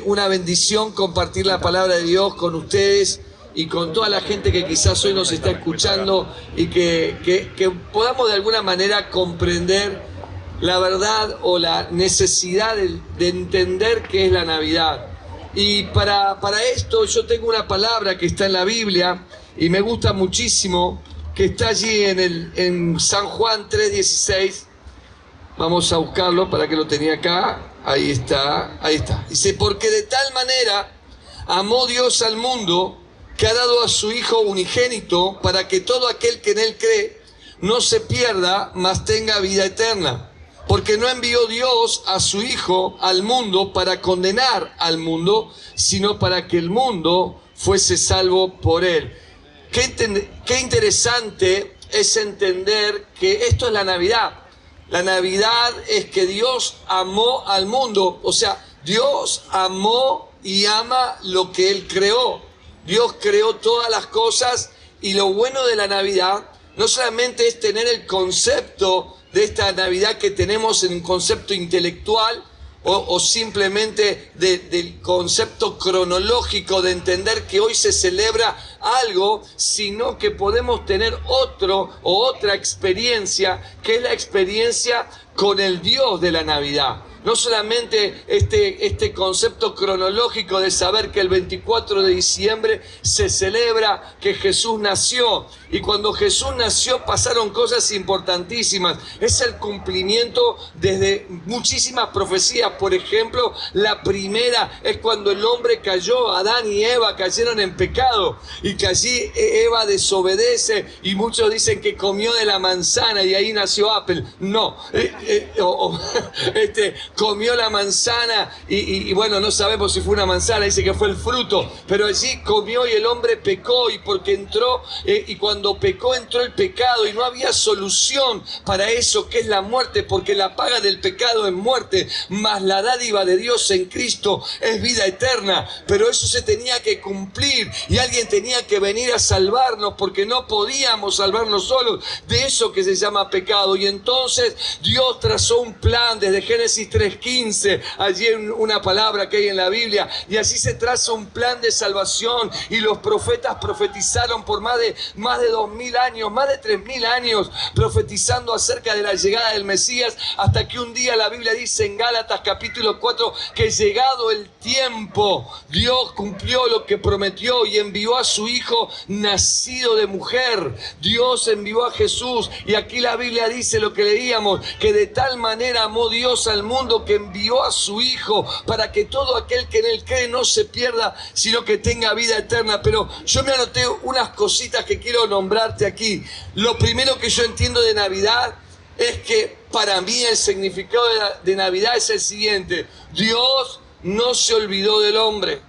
una bendición compartir la palabra de Dios con ustedes y con toda la gente que quizás hoy nos está escuchando y que podamos de alguna manera comprender la verdad o la necesidad de entender qué es la Navidad. Y para esto yo tengo una palabra que está en la Biblia y me gusta muchísimo, que está allí en San Juan 3:16. Vamos a buscarlo para que lo tenía acá. Ahí está. Dice, porque de tal manera amó Dios al mundo que ha dado a su Hijo unigénito para que todo aquel que en él cree no se pierda, mas tenga vida eterna. Porque no envió Dios a su Hijo al mundo para condenar al mundo, sino para que el mundo fuese salvo por él. Qué interesante es entender que esto es la Navidad. La Navidad es que Dios amó al mundo, o sea, Dios amó y ama lo que Él creó. Dios creó todas las cosas y lo bueno de la Navidad no solamente es tener el concepto de esta Navidad que tenemos en un concepto intelectual o simplemente del concepto cronológico de entender que hoy se celebra algo, sino que podemos tener otra experiencia, que es la experiencia con el Dios de la Navidad. No solamente este concepto cronológico de saber que el 24 de diciembre se celebra que Jesús nació. Y cuando Jesús nació pasaron cosas importantísimas. Es el cumplimiento desde muchísimas profecías. Por ejemplo, la primera es cuando el hombre cayó, Adán y Eva cayeron en pecado. Y que allí Eva desobedece y muchos dicen que comió de la manzana y ahí nació Apple. No, comió la manzana y bueno, no sabemos si fue una manzana, dice que fue el fruto, pero allí comió y el hombre pecó, y porque entró, y cuando pecó entró el pecado y no había solución para eso que es la muerte, porque la paga del pecado es muerte, mas la dádiva de Dios en Cristo es vida eterna. Pero eso se tenía que cumplir y alguien tenía que venir a salvarnos, porque no podíamos salvarnos solos de eso que se llama pecado. Y entonces Dios trazó un plan desde Génesis 3:15, allí una palabra que hay en la Biblia, y así se traza un plan de salvación, y los profetas profetizaron por más de 2000 años, más de 3000 años, profetizando acerca de la llegada del Mesías, hasta que un día la Biblia dice en Gálatas capítulo 4 que llegado el tiempo, Dios cumplió lo que prometió y envió a su Hijo nacido de mujer. Dios envió a Jesús, y aquí la Biblia dice lo que leíamos, que de tal manera amó Dios al mundo que envió a su Hijo para que todo aquel que en él cree no se pierda, sino que tenga vida eterna. Pero yo me anoté unas cositas que quiero nombrarte aquí. Lo primero que yo entiendo de Navidad es que para mí el significado de Navidad es el siguiente: Dios no se olvidó del hombre.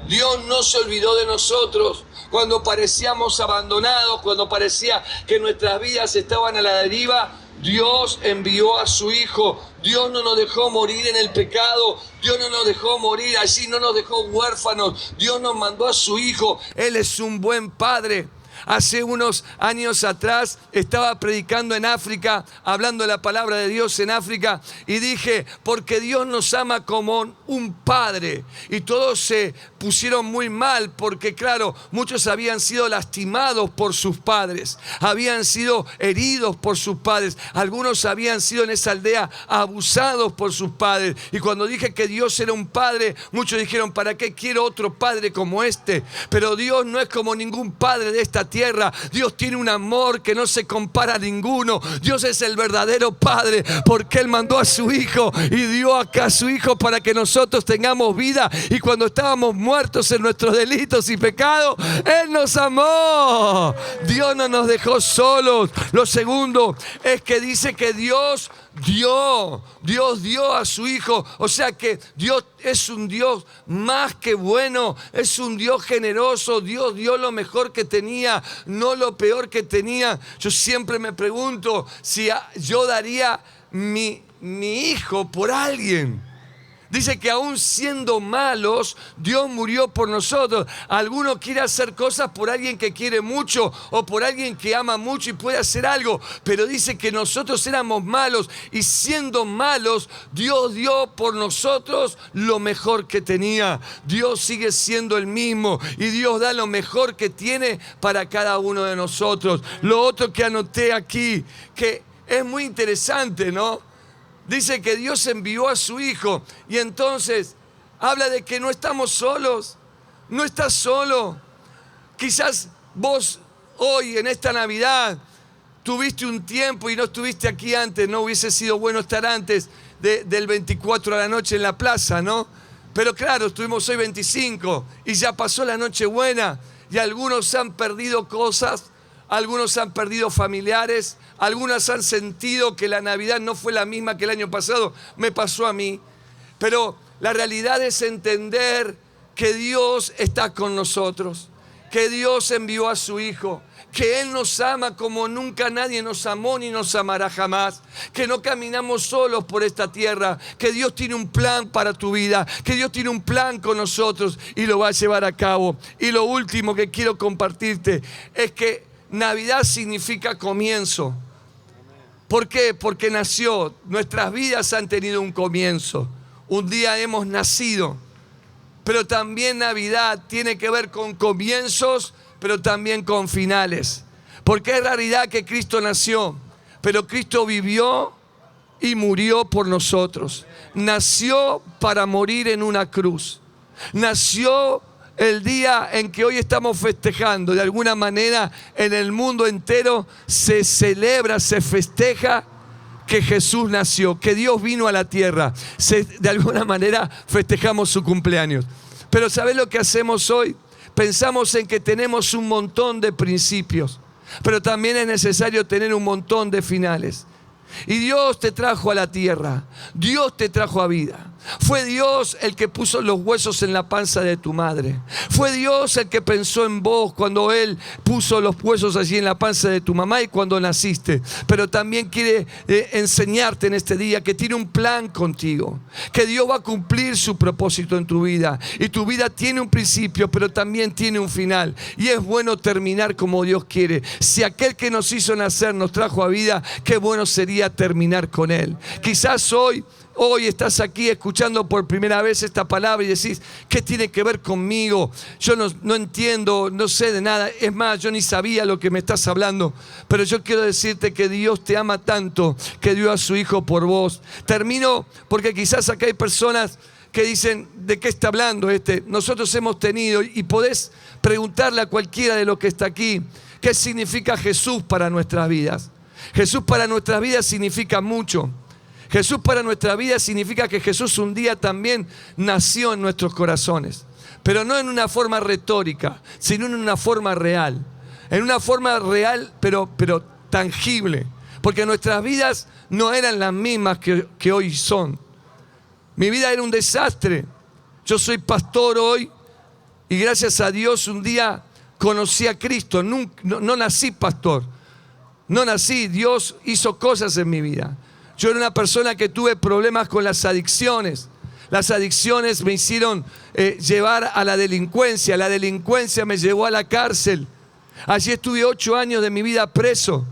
Dios no se olvidó de nosotros. Cuando parecíamos abandonados, cuando parecía que nuestras vidas estaban a la deriva, Dios envió a su Hijo. Dios no nos dejó morir en el pecado. Dios no nos dejó morir allí, no nos dejó huérfanos. Dios nos mandó a su Hijo. Él es un buen Padre. Hace unos años atrás estaba predicando en África, hablando de la palabra de Dios en África, y dije, porque Dios nos ama como un padre. Y todos se pusieron muy mal, porque claro, muchos habían sido lastimados por sus padres, habían sido heridos por sus padres, algunos habían sido en esa aldea abusados por sus padres. Y cuando dije que Dios era un padre, muchos dijeron, ¿para qué quiero otro padre como este? Pero Dios no es como ningún padre de esta tierra. Dios tiene un amor que no se compara a ninguno. Dios es el verdadero Padre, porque Él mandó a su Hijo y dio acá a su Hijo para que nosotros tengamos vida. Y cuando estábamos muertos en nuestros delitos y pecados, Él nos amó. Dios no nos dejó solos. Lo segundo es que dice que Dios dio a su Hijo. O sea que Dios es un Dios más que bueno, es un Dios generoso. Dios dio lo mejor que tenía, no lo peor que tenía. Yo siempre me pregunto si yo daría mi hijo por alguien. Dice que aún siendo malos, Dios murió por nosotros. Alguno quiere hacer cosas por alguien que quiere mucho o por alguien que ama mucho y puede hacer algo. Pero dice que nosotros éramos malos y siendo malos, Dios dio por nosotros lo mejor que tenía. Dios sigue siendo el mismo y Dios da lo mejor que tiene para cada uno de nosotros. Lo otro que anoté aquí, que es muy interesante, ¿no? Dice que Dios envió a su Hijo y entonces habla de que no estamos solos, no estás solo. Quizás vos hoy en esta Navidad tuviste un tiempo y no estuviste aquí antes, no hubiese sido bueno estar antes del 24 a la noche en la plaza, ¿no? Pero claro, estuvimos hoy 25 y ya pasó la Nochebuena y algunos han perdido cosas. Algunos han perdido familiares, algunos han sentido que la Navidad no fue la misma que el año pasado, me pasó a mí. Pero la realidad es entender que Dios está con nosotros, que Dios envió a su Hijo, que Él nos ama como nunca nadie nos amó ni nos amará jamás, que no caminamos solos por esta tierra, que Dios tiene un plan para tu vida, que Dios tiene un plan con nosotros y lo va a llevar a cabo. Y lo último que quiero compartirte es que Navidad significa comienzo. ¿Por qué? Porque nació. Nuestras vidas han tenido un comienzo. Un día hemos nacido. Pero también Navidad tiene que ver con comienzos, pero también con finales. Porque es realidad que Cristo nació, pero Cristo vivió y murió por nosotros. Nació para morir en una cruz. Nació el día en que hoy estamos festejando. De alguna manera en el mundo entero se celebra, se festeja que Jesús nació, que Dios vino a la tierra. De alguna manera festejamos su cumpleaños. Pero ¿sabés lo que hacemos hoy? Pensamos en que tenemos un montón de principios, pero también es necesario tener un montón de finales. Y Dios te trajo a la tierra, Dios te trajo a vida. Fue Dios el que puso los huesos en la panza de tu madre. Fue Dios el que pensó en vos cuando Él puso los huesos allí en la panza de tu mamá y cuando naciste. Pero también quiere enseñarte en este día que tiene un plan contigo, que Dios va a cumplir su propósito en tu vida. Y tu vida tiene un principio, pero también tiene un final. Y es bueno terminar como Dios quiere. Si aquel que nos hizo nacer nos trajo a vida, qué bueno sería terminar con Él. Quizás hoy estás aquí escuchando por primera vez esta palabra y decís, ¿qué tiene que ver conmigo? Yo no entiendo, no sé de nada. Es más, yo ni sabía lo que me estás hablando. Pero yo quiero decirte que Dios te ama tanto que dio a su Hijo por vos. Termino porque quizás acá hay personas que dicen, ¿de qué está hablando este? Nosotros hemos tenido, y podés preguntarle a cualquiera de los que está aquí, ¿qué significa Jesús para nuestras vidas? Jesús para nuestras vidas significa mucho. Jesús para nuestra vida significa que Jesús un día también nació en nuestros corazones, pero no en una forma retórica, sino en una forma real. En una forma real, pero tangible, porque nuestras vidas no eran las mismas que hoy son. Mi vida era un desastre. Yo soy pastor hoy y gracias a Dios un día conocí a Cristo. No nací pastor, no nací, Dios hizo cosas en mi vida. Yo era una persona que tuve problemas con las adicciones. Las adicciones me hicieron llevar a la delincuencia. La delincuencia me llevó a la cárcel. Allí estuve 8 años de mi vida preso.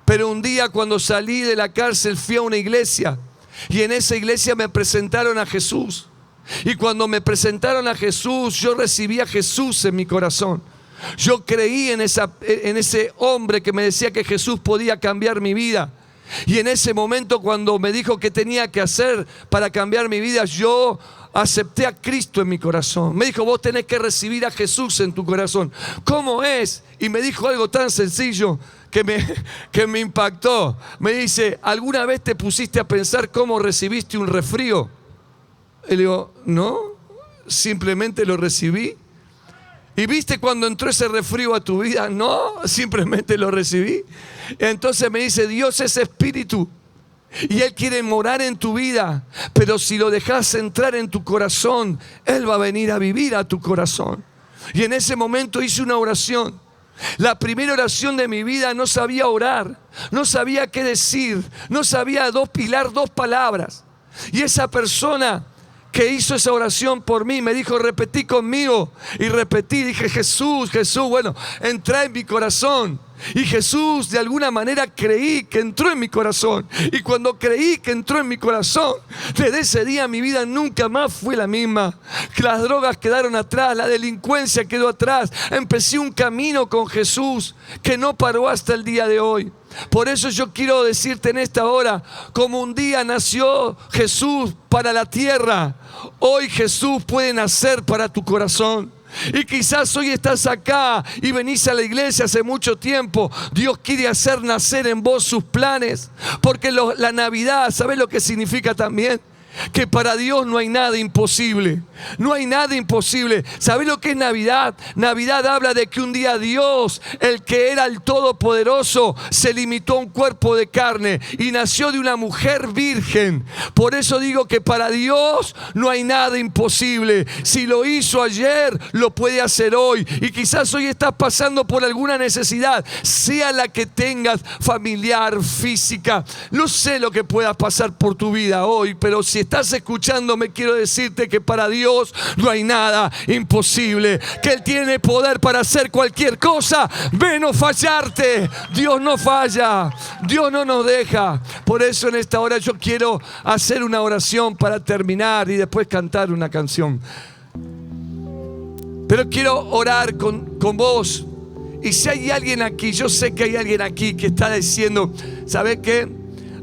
Pero un día cuando salí de la cárcel fui a una iglesia. Y en esa iglesia me presentaron a Jesús. Y cuando me presentaron a Jesús, yo recibí a Jesús en mi corazón. Yo creí en ese hombre que me decía que Jesús podía cambiar mi vida. Y en ese momento cuando me dijo qué tenía que hacer para cambiar mi vida, yo acepté a Cristo en mi corazón. Me dijo, vos tenés que recibir a Jesús en tu corazón. ¿Cómo es? Y me dijo algo tan sencillo que me impactó. Me dice, ¿alguna vez te pusiste a pensar cómo recibiste un resfrío? Y le digo, no, simplemente lo recibí. ¿Y viste cuando entró ese resfrío a tu vida? No, simplemente lo recibí. Entonces me dice, Dios es espíritu y Él quiere morar en tu vida, pero si lo dejas entrar en tu corazón, Él va a venir a vivir a tu corazón. Y en ese momento hice una oración. La primera oración de mi vida. No sabía orar, no sabía qué decir, no sabía pilar 2 palabras. Y esa persona que hizo esa oración por mí. Me dijo, repetí conmigo. Y repetí, dije, Jesús, Jesús, bueno, entra en mi corazón. Y Jesús, de alguna manera creí que entró en mi corazón. Y cuando creí que entró en mi corazón, desde ese día mi vida nunca más fue la misma. Las drogas quedaron atrás, la delincuencia quedó atrás. Empecé un camino con Jesús que no paró hasta el día de hoy. Por eso yo quiero decirte en esta hora, como un día nació Jesús para la tierra, hoy Jesús puede nacer para tu corazón. Y quizás hoy estás acá y venís a la iglesia hace mucho tiempo. Dios quiere hacer nacer en vos sus planes. Porque la Navidad, ¿sabés lo que significa también? Que para Dios no hay nada imposible. No hay nada imposible. ¿Sabés lo que es Navidad? Navidad habla de que un día Dios, el que era el Todopoderoso, se limitó a un cuerpo de carne y nació de una mujer virgen. Por eso digo que para Dios no hay nada imposible. Si lo hizo ayer, lo puede hacer hoy. Y quizás hoy estás pasando por alguna necesidad, sea la que tengas, familiar, física. No sé lo que puedas pasar por tu vida hoy, pero si estás escuchándome, quiero decirte que para Dios no hay nada imposible, que Él tiene poder para hacer cualquier cosa menos fallarte. Dios no falla, Dios no nos deja. Por eso en esta hora yo quiero hacer una oración para terminar y después cantar una canción. Pero quiero orar con vos. Y si hay alguien aquí, yo sé que hay alguien aquí que está diciendo, ¿sabes qué?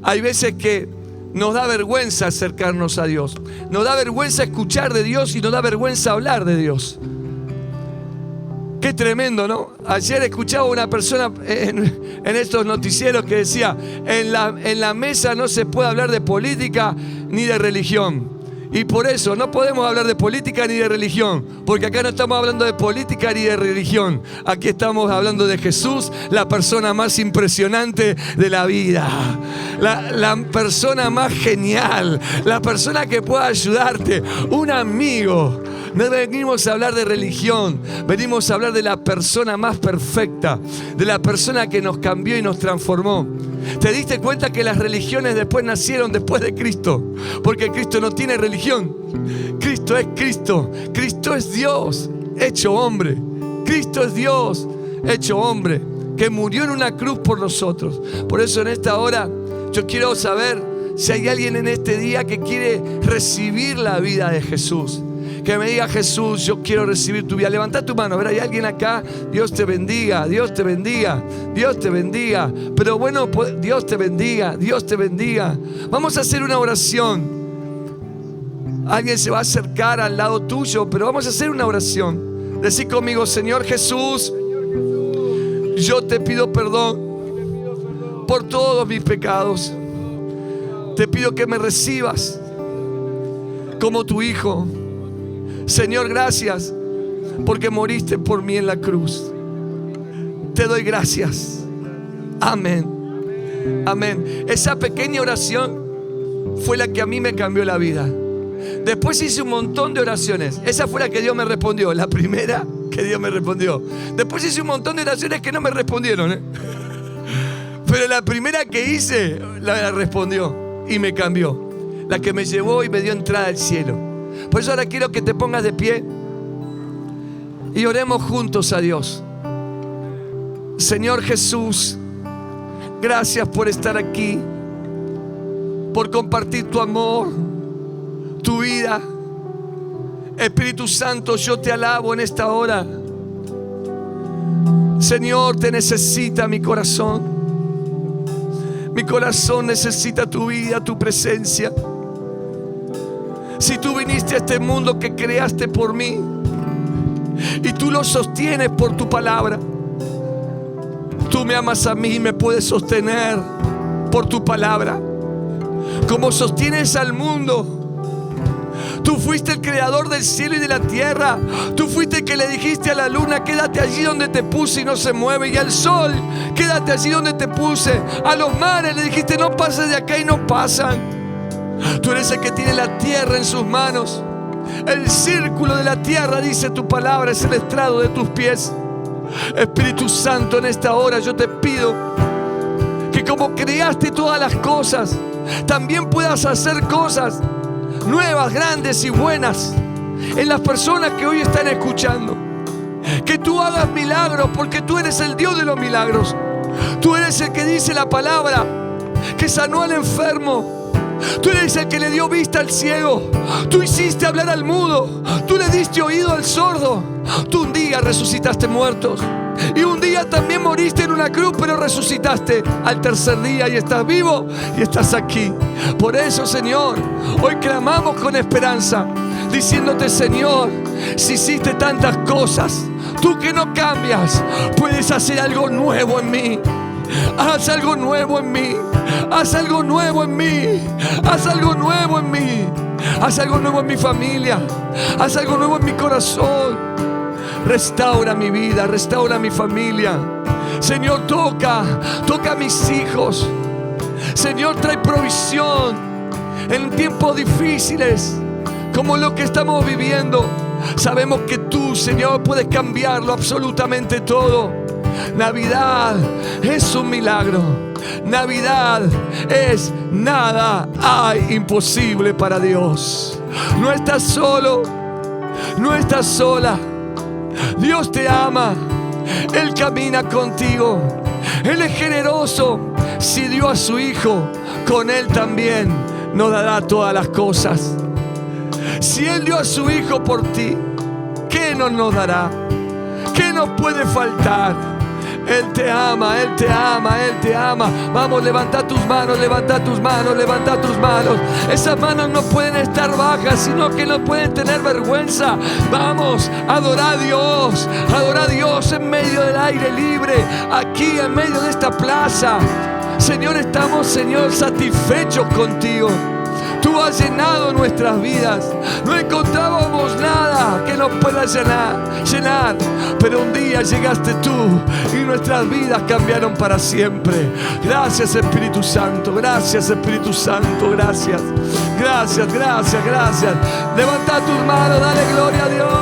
Hay veces que nos da vergüenza acercarnos a Dios. Nos da vergüenza escuchar de Dios y nos da vergüenza hablar de Dios. Qué tremendo, ¿no? Ayer escuchaba a una persona en estos noticieros que decía, en la mesa no se puede hablar de política ni de religión. Y por eso no podemos hablar de política ni de religión, porque acá no estamos hablando de política ni de religión. Aquí estamos hablando de Jesús, la persona más impresionante de la vida, la persona más genial, la persona que pueda ayudarte, un amigo. No venimos a hablar de religión, venimos a hablar de la persona más perfecta, de la persona que nos cambió y nos transformó. ¿Te diste cuenta que las religiones después nacieron después de Cristo? Porque Cristo no tiene religión. Cristo es Cristo. Cristo es Dios hecho hombre. Cristo es Dios hecho hombre, que murió en una cruz por nosotros. Por eso en esta hora yo quiero saber si hay alguien en este día que quiere recibir la vida de Jesús. Que me diga, Jesús, yo quiero recibir tu vida. Levanta tu mano, a ver, hay alguien acá. Dios te bendiga, Dios te bendiga, Dios te bendiga. Pero bueno, Dios te bendiga, Dios te bendiga. Vamos a hacer una oración. Alguien se va a acercar al lado tuyo, pero vamos a hacer una oración. Decí conmigo, Señor Jesús, yo te pido perdón por todos mis pecados. Te pido que me recibas como tu hijo. Señor, gracias porque moriste por mí en la cruz. Te doy gracias. Amén. Amén. Esa pequeña oración fue la que a mí me cambió la vida. Después hice un montón de oraciones. Esa fue la que Dios me respondió. La primera que Dios me respondió. Después hice un montón de oraciones que no me respondieron, Pero la primera que hice la respondió y me cambió. La que me llevó y me dio entrada al cielo. Por eso ahora quiero que te pongas de pie y oremos juntos a Dios. Señor Jesús, gracias por estar aquí, por compartir tu amor, tu vida. Espíritu Santo, yo te alabo en esta hora. Señor, te necesita mi corazón. Mi corazón necesita tu vida, tu presencia. Si tú viniste a este mundo que creaste por mí y tú lo sostienes por tu palabra, tú me amas a mí y me puedes sostener por tu palabra. Como sostienes al mundo. Tú fuiste el creador del cielo y de la tierra. Tú fuiste el que le dijiste a la luna, quédate allí donde te puse y no se mueve. Y al sol, quédate allí donde te puse. A los mares le dijiste, no pases de acá, y no pasan. Tú eres el que tiene la tierra en sus manos. El círculo de la tierra, dice tu palabra, es el estrado de tus pies. Espíritu Santo, en esta hora yo te pido que como creaste todas las cosas, también puedas hacer cosas nuevas, grandes y buenas en las personas que hoy están escuchando. Que tú hagas milagros, porque tú eres el Dios de los milagros. Tú eres el que dice la palabra, que sanó al enfermo. Tú eres el que le dio vista al ciego. Tú hiciste hablar al mudo. Tú le diste oído al sordo. Tú un día resucitaste muertos. Y un día también moriste en una cruz, pero resucitaste al tercer día y estás vivo y estás aquí. Por eso, Señor, hoy clamamos con esperanza, diciéndote: Señor, si hiciste tantas cosas, tú que no cambias, puedes hacer algo nuevo en mí. Haz algo nuevo en mí. Haz algo nuevo en mí. Haz algo nuevo en mí. Haz algo nuevo en mi familia. Haz algo nuevo en mi corazón. Restaura mi vida, restaura mi familia. Señor, toca a mis hijos. Señor, trae provisión en tiempos difíciles como lo que estamos viviendo. Sabemos que tú, Señor, puedes cambiarlo absolutamente todo. Navidad es un milagro. Navidad es nada hay imposible para Dios. No estás solo, no estás sola. Dios te ama. Él camina contigo. Él es generoso. Si dio a su Hijo, con Él también nos dará todas las cosas. Si Él dio a su Hijo por ti, ¿qué no nos dará? ¿Qué nos puede faltar? Él te ama, Él te ama, Él te ama. Vamos, levanta tus manos, levanta tus manos, levanta tus manos. Esas manos no pueden estar bajas, sino que no pueden tener vergüenza. Vamos, adora a Dios en medio del aire libre, aquí en medio de esta plaza. Señor, estamos, Señor, satisfechos contigo. Tú has llenado nuestras vidas. No encontrábamos nada que nos pueda llenar. Pero un día llegaste tú y nuestras vidas cambiaron para siempre. Gracias, Espíritu Santo. Gracias, Espíritu Santo. Gracias. Gracias, gracias, gracias. Levanta tus manos, dale gloria a Dios.